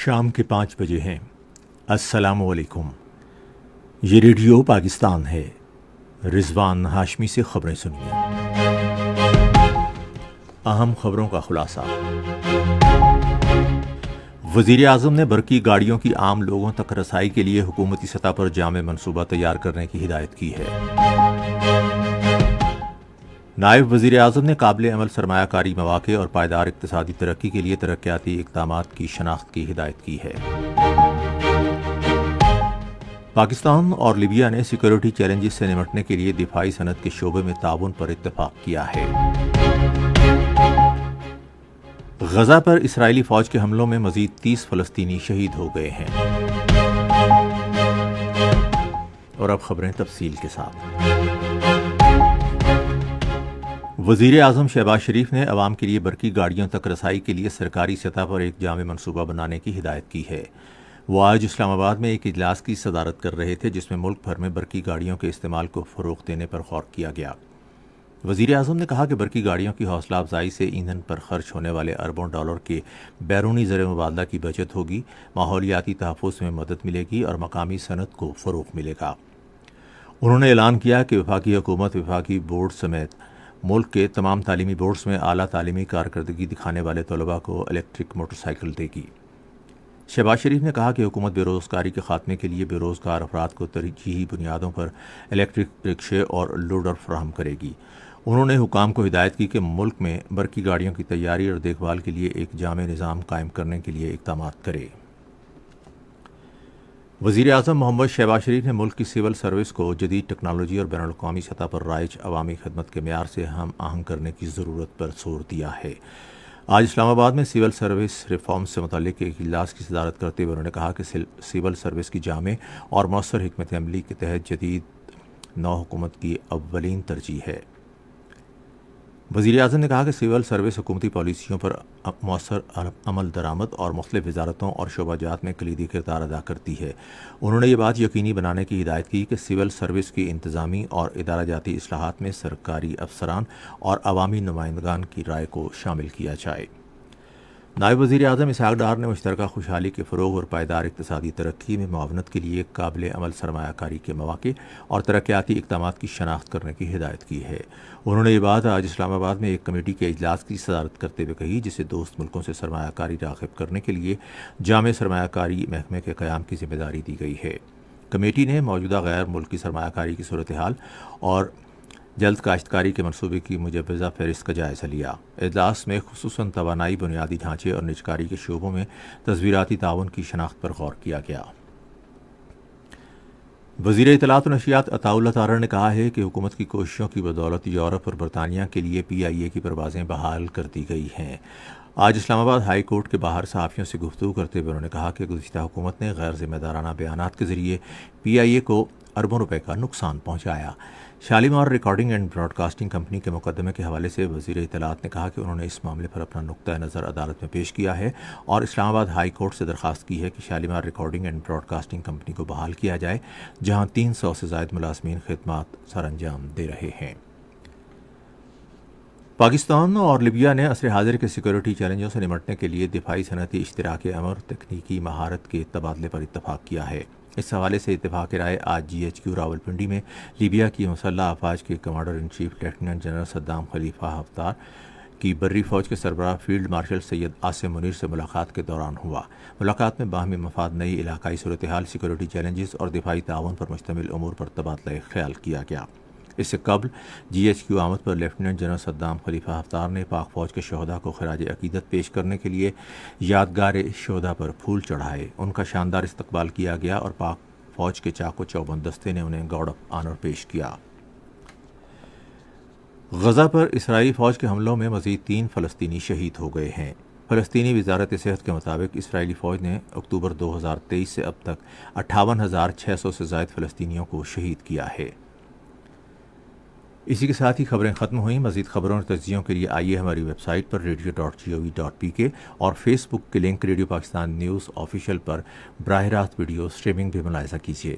شام کے 5 بجے ہیں۔ السلام علیکم، یہ ریڈیو پاکستان ہے۔ رضوان ہاشمی سے خبریں سنیے۔ اہم خبروں کا خلاصہ۔ وزیر اعظم نے برقی گاڑیوں کی عام لوگوں تک رسائی کے لیے حکومتی سطح پر جامع منصوبہ تیار کرنے کی ہدایت کی ہے۔ نائب وزیر اعظم نے قابل عمل سرمایہ کاری مواقع اور پائیدار اقتصادی ترقی کے لیے ترقیاتی اقدامات کی شناخت کی ہدایت کی ہے۔ پاکستان اور لیبیا نے سیکیورٹی چیلنجز سے نمٹنے کے لیے دفاعی صنعت کے شعبے میں تعاون پر اتفاق کیا ہے۔ غزہ پر اسرائیلی فوج کے حملوں میں مزید 30 فلسطینی شہید ہو گئے ہیں۔ اور اب خبریں تفصیل کے ساتھ۔ وزیر اعظم شہباز شریف نے عوام کے لیے برقی گاڑیوں تک رسائی کے لیے سرکاری سطح پر ایک جامع منصوبہ بنانے کی ہدایت کی ہے۔ وہ آج اسلام آباد میں ایک اجلاس کی صدارت کر رہے تھے جس میں ملک بھر میں برقی گاڑیوں کے استعمال کو فروغ دینے پر غور کیا گیا۔ وزیر اعظم نے کہا کہ برقی گاڑیوں کی حوصلہ افزائی سے ایندھن پر خرچ ہونے والے اربوں ڈالر کے بیرونی زر مبادلہ کی بچت ہوگی، ماحولیاتی تحفظ میں مدد ملے گی اور مقامی صنعت کو فروغ ملے گا۔ انہوں نے اعلان کیا کہ وفاقی حکومت وفاقی بورڈ سمیت ملک کے تمام تعلیمی بورڈز میں اعلیٰ تعلیمی کارکردگی دکھانے والے طلباء کو الیکٹرک موٹر سائیکل دے گی۔ شہباز شریف نے کہا کہ حکومت بے روزگاری کے خاتمے کے لیے بے روزگار افراد کو ترجیحی بنیادوں پر الیکٹرک رکشے اور لوڈر فراہم کرے گی۔ انہوں نے حکام کو ہدایت کی کہ ملک میں برقی گاڑیوں کی تیاری اور دیکھ بھال کے لیے ایک جامع نظام قائم کرنے کے لیے اقدامات کرے۔ وزیر اعظم محمد شہباز شریف نے ملک کی سول سروس کو جدید ٹیکنالوجی اور بین الاقوامی سطح پر رائج عوامی خدمت کے معیار سے ہم آہنگ کرنے کی ضرورت پر زور دیا ہے۔ آج اسلام آباد میں سول سروس ریفارم سے متعلق ایک اجلاس کی صدارت کرتے ہوئے انہوں نے کہا کہ سول سروس کی جامع اور مؤثر حکمت عملی کے تحت جدید نو حکومت کی اولین ترجیح ہے۔ وزیر اعظم نے کہا کہ سول سروس حکومتی پالیسیوں پر مؤثر عمل درآمد اور مختلف وزارتوں اور شعبہ جات میں کلیدی کردار ادا کرتی ہے۔ انہوں نے یہ بات یقینی بنانے کی ہدایت کی کہ سول سروس کی انتظامی اور ادارہ جاتی اصلاحات میں سرکاری افسران اور عوامی نمائندگان کی رائے کو شامل کیا جائے۔ نائب وزیر اعظم اسحاق ڈار نے مشترکہ خوشحالی کے فروغ اور پائیدار اقتصادی ترقی میں معاونت کے لیے قابل عمل سرمایہ کاری کے مواقع اور ترقیاتی اقدامات کی شناخت کرنے کی ہدایت کی ہے۔ انہوں نے یہ بات آج اسلام آباد میں ایک کمیٹی کے اجلاس کی صدارت کرتے ہوئے کہی جسے دوست ملکوں سے سرمایہ کاری راغب کرنے کے لیے جامع سرمایہ کاری محکمے کے قیام کی ذمہ داری دی گئی ہے۔ کمیٹی نے موجودہ غیر ملکی سرمایہ کاری کی صورتحال اور جلد کاشتکاری کے منصوبے کی مجوزہ فہرست کا جائزہ لیا۔ اجلاس میں خصوصاً توانائی، بنیادی ڈھانچے اور نجکاری کے شعبوں میں تصویراتی تعاون کی شناخت پر غور کیا گیا۔ وزیر اطلاعات و نشریات عطاء اللہ طاہر نے کہا ہے کہ حکومت کی کوششوں کی بدولت یورپ اور برطانیہ کے لیے PIA کی پروازیں بحال کر دی گئی ہیں۔ آج اسلام آباد ہائی کورٹ کے باہر صحافیوں سے گفتگو کرتے ہوئے انہوں نے کہا کہ گزشتہ حکومت نے غیر ذمہ دارانہ بیانات کے ذریعے PIA کو اربوں روپے کا نقصان پہنچایا۔ Shalimar recording and broadcasting company کے مقدمے کے حوالے سے وزیر اطلاعات نے کہا کہ انہوں نے اس معاملے پر اپنا نقطہ نظر عدالت میں پیش کیا ہے اور اسلام آباد ہائی کورٹ سے درخواست کی ہے کہ Shalimar recording and broadcasting company کو بحال کیا جائے جہاں 300 سے زائد ملازمین خدمات سر انجام دے رہے ہیں۔ پاکستان اور لیبیا نے عصر حاضر کے سیکیورٹی چیلنجوں سے نمٹنے کے لیے دفاعی صنعتی اشتراک عمر تکنیکی مہارت کے تبادلے پر اتفاق کیا ہے۔ اس حوالے سے اتفاق رائے آج GHQ راولپنڈی میں لیبیا کی مسلح افواج کے commander in chief lieutenant general Saddam Khalifa Haftar کی بری فوج کے سربراہ فیلڈ مارشل سید عاصم منیر سے ملاقات کے دوران ہوا۔ ملاقات میں باہمی مفاد، نئی علاقائی صورتحال، سیکیورٹی چیلنجز اور دفاعی تعاون پر مشتمل امور پر تبادلہ خیال کیا گیا۔ اس سے قبل GHQ آمد پر lieutenant general Saddam Khalifa Haftar نے پاک فوج کے شہداء کو خراج عقیدت پیش کرنے کے لیے یادگار شہداء پر پھول چڑھائے۔ ان کا شاندار استقبال کیا گیا اور پاک فوج کے چاق و چوبند دستے نے انہیں گارڈ آف آنر پیش کیا۔ غزہ پر اسرائیلی فوج کے حملوں میں مزید 3 فلسطینی شہید ہو گئے ہیں۔ فلسطینی وزارت صحت کے مطابق اسرائیلی فوج نے اکتوبر 2023 سے اب تک 58,600 سے زائد فلسطینیوں کو شہید کیا ہے۔ اسی کے ساتھ ہی خبریں ختم ہوئیں۔ مزید خبروں اور تجزیوں کے لیے آئیے ہماری ویب سائٹ پر radio.gov.pk اور فیس بک کے link radio Pakistan news official پر براہ راست ویڈیو اسٹریمنگ بھی ملاحظہ کیجیے۔